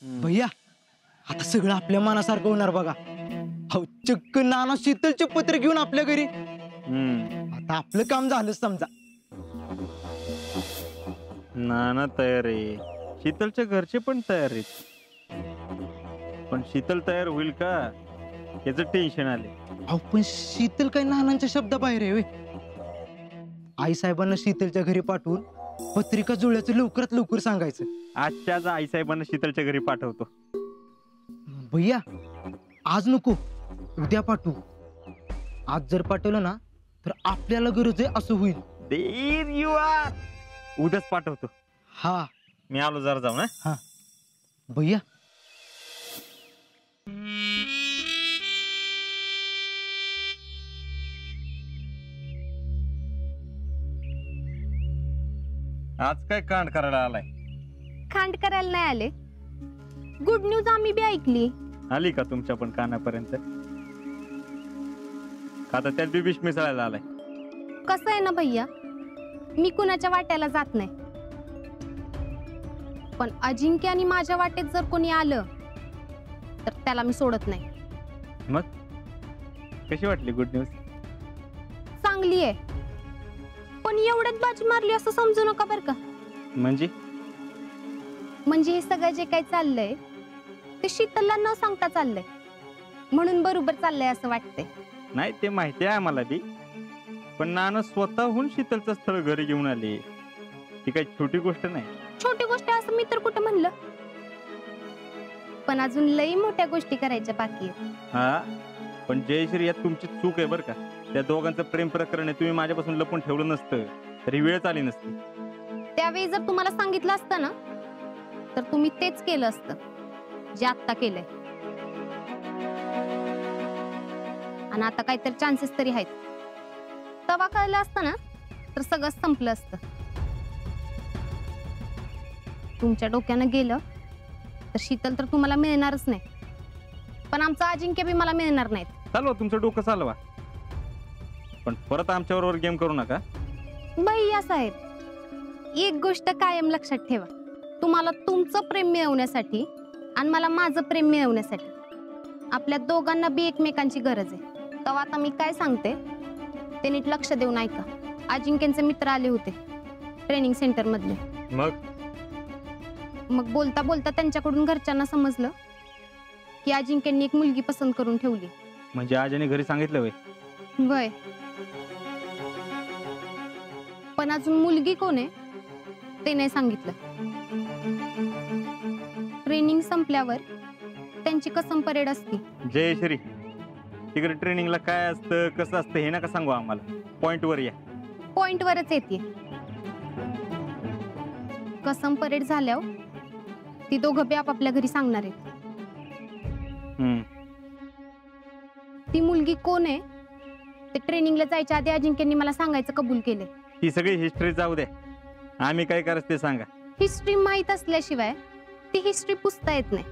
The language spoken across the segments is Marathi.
भैया आता सगळं आपल्या मनासारखं होणार बघा. हो चक्क नाना शीतलचे पत्र घेऊन आपल्या घरी. आता आपलं काम झालं समजा. नाना तयार आहे, शीतलच्या घरचे पण तयार आहेत, पण शीतल तयार होईल का याचं टेन्शन आले. अहो पण शीतल काय नानांच्या शब्दाबाहेर आहे. आई साहेबांना शीतलच्या घरी पाठवून पत्रिका जुळल्याचं लवकरात लवकर सांगायचं. आजच्याच आई साहेबांना शीतलच्या घरी पाठवतो. भैया आज नको, उद्या पाठवू. आज जर पाठवलं ना तर आपल्याला गरज आहे असं होईल. There you are. उद्याच पाठवतो. हा मी आलो जरा जाऊ ना. हा भैया आज काय कांड करायला आलाय? खांड करायला नाही आले, गुड न्यूज आम्ही बी ऐकली. आली का तुमच्या पण कानापर्यंत? आता त्यात बी विष मिसळायला आलाय. कसं आहे ना भैया, मी कुणाच्या वाट्याला जात नाही, पण अजिंक्य आणि माझ्या वाटेत जर कोणी आलं तर त्याला मी सोडत नाही. मग कशी वाटली गुड न्यूज? चांगली आहे, पण एवढ्यात बाजी मारली असं समजू नका बर का. म्हणजे हे सगळं जे काही चाललंय ते शीतलला न सांगता चाललंय, म्हणून बरोबर चाललंय असं वाटतंय. नाही ते माहिती आहे आम्हाला बी, पण नाना स्वतःहून शीतलचं स्थळ घरी घेऊन आले, ती काही छोटी गोष्ट नाही. छोटी गोष्ट असं मी तर कुठं म्हणलं, पण अजून लई मोठ्या गोष्टी करायच्या बाकी आहेत. हा पण जयश्री यात तुमची चूक आहे बरं का. त्या दोघांचं प्रेम प्रकरण आहे, तुम्ही माझ्यापासून लपून ठेवलं नसतं तरी वेळच आली नसती. त्यावेळी जर तुम्हाला सांगितलं असतं ना तर तुम्ही तेच केलं असतं जे आत्ता केलंय. आणि आता काहीतरी चान्सेस तरी आहेत. तवा कळलं असतं ना तर सगळं संपलं असतं. तुमच्या डोक्यानं गेलं तर शीतल तर तुम्हाला मिळणारच नाही, पण आमचा अजिंक्य बी मला मिळणार नाहीत. चालवा तुमचं डोकं चालवा, पण परत आमच्याबरोबर गेम करू नका. भैया साहेब, एक गोष्ट कायम लक्षात ठेवा, तुम्हाला तुमचं प्रेम मिळवण्यासाठी आणि मला माझं प्रेम मिळवण्यासाठी आपल्या दोघांना बी एकमेकांची गरज आहे. तेव्हा आता मी काय सांगते ते नीट लक्ष देऊन ऐका. अजिंक्यचे मित्र आले होते ट्रेनिंग सेंटर मधले. मग बोलता बोलता त्यांच्याकडून घरच्यांना समजलं की अजिंक्यांनी एक मुलगी पसंत करून ठेवली. म्हणजे आजीने घरी सांगितलं होय? वय, पण अजून मुलगी कोण आहे ते नाही सांगितलं. ट्रेनिंग संपल्यावर त्यांची कसम परेड असती. जयश्री, तिकडे ट्रेनिंगला काय असतं कसं असतं हे नका सांगू आम्हाला, पॉइंट वर या. पॉइंट वरच येते. कसम परेड झाल्यावर ती दोघं बी आपापल्या घरी सांगणार आहेत. ती मुलगी कोण आहे ते ट्रेनिंगला जायच्या आधी अजिंक्यांनी मला सांगायचं कबूल केले. ती सगळी हिस्ट्री जाऊ द्या, आम्ही काय करायचं ते सांगा. हिस्ट्री माहित असल्याशिवाय ती हिस्ट्री पुसता येत नाही.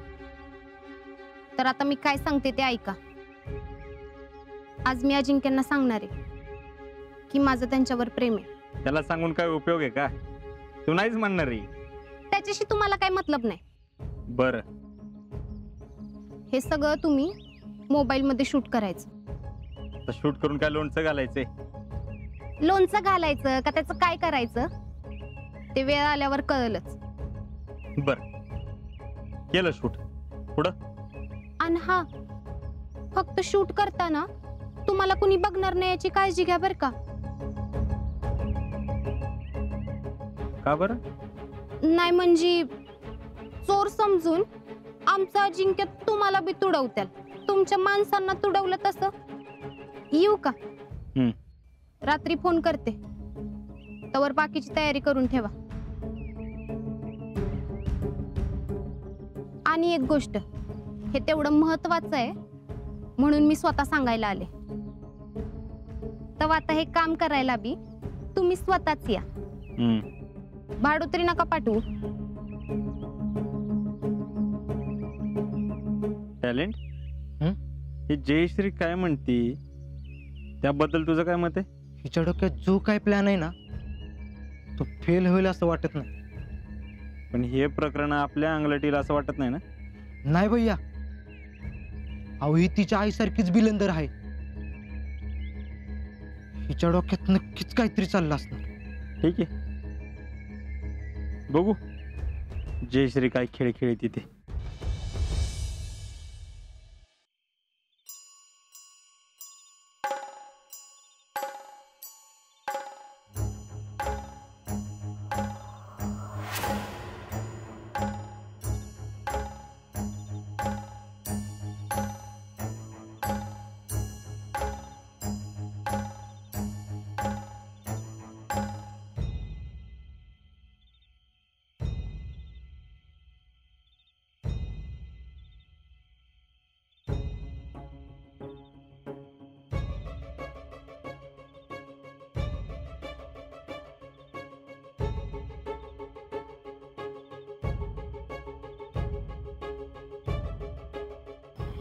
तर आता मी काय सांगते ते ऐका. आज मी अजिंक्यांना सांगणार आहे की माझं त्यांच्यावर प्रेम आहे. त्याला सांगून काय उपयोग आहे का? तू नाहीच म्हणणार रे. त्याच्याशी तुम्हाला काय मतलब नाही. बर, हे सगळं तुम्ही मोबाईल मध्ये शूट करायचं. शूट करून काय लोणचं घालायचंय? लोणचं घालायचं का त्याचं काय करायचं ते वेळ आल्यावर कळलंच. बर, केलं शूट. पुढं? आणि हा, फक्त शूट करताना तुम्हाला कुणी बघणार नाही याची काळजी घ्या बर का. का बरं? नाही म्हणजे चोर समजून आमचा अजिंक्य तुम्हाला बी तुडवत्याल. तुमच्या माणसांना तुडवलं तसं. येऊ का? रात्री फोन करते, तवर बाकीची तयारी करून ठेवा. आणि एक गोष्ट, हे तेवढं महत्वाचं आहे म्हणून मी स्वतः सांगायला आले. तर आता हे काम करायला बी तुम्ही स्वतःच या. भाडोत्री नका पाठवू. टॅलेंट, हे जयश्री काय म्हणती त्याबद्दल तुझं काय मत आहे? हिच्या डोक्यात जो काय प्लॅन आहे ना तो फेल होईल असं वाटत नाही. पण हे प्रकरण आपल्या अंगलटीला असं वाटत नाही ना? नाही भैया, अहो ही तिच्या आईसारखीच बिलंदर आहे. हिच्या डोक्यात नक्कीच काहीतरी चाललं असणार. ठीक आहे, बघू जयश्री काय खेळ खेळी तिथे.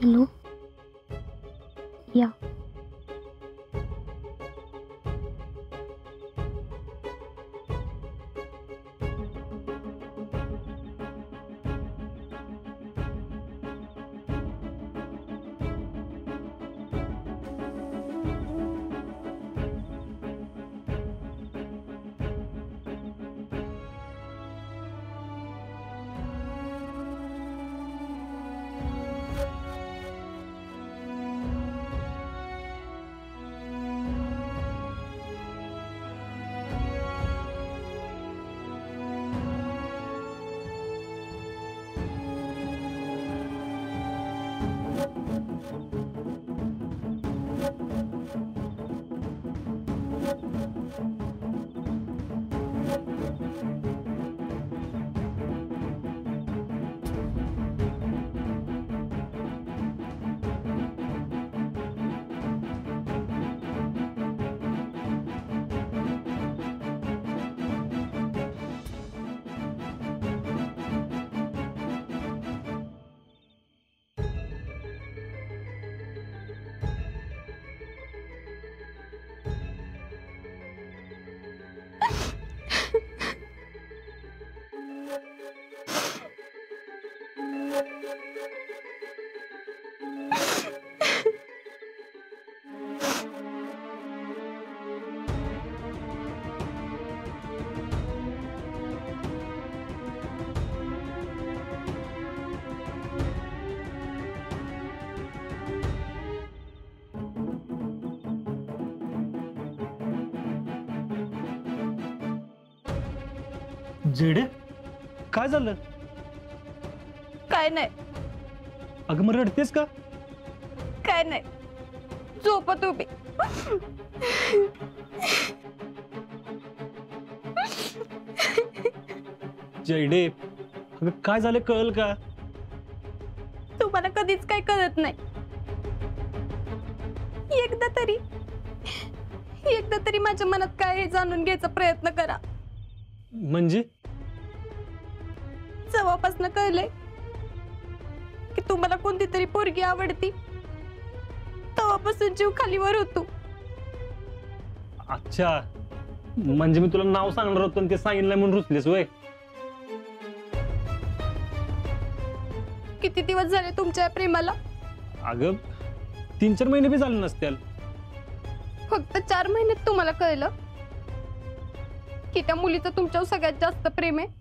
हॅलो, या. जेडे, काय झालं? काय नाही, अगं मग रडतेस का? काय नाही, झोपत उभी. जेडे, अगं काय झालं कळल का? तुम्हाला कधीच काय कळत नाही. एकदा तरी माझ्या मनात काय हे जाणून घ्यायचा प्रयत्न करा. म्हणजे जेव्हापासनं कळलंय की तुम्हाला कोणती तरी पोरगी आवडती, तेव्हापासून जीव खालीवर होतो. अच्छा, म्हणजे मी तुला नाव सांगणार होतो आणि ते सांगितलं म्हणून रुसलीस वय? किती दिवस झाले तुमच्या या प्रेमाला? अगं 3-4 महिने बी झाले नसतील. फक्त 4 महिन्यात तुम्हाला कळलं की त्या मुलीचं तुमच्यावर सगळ्यात जास्त प्रेम आहे.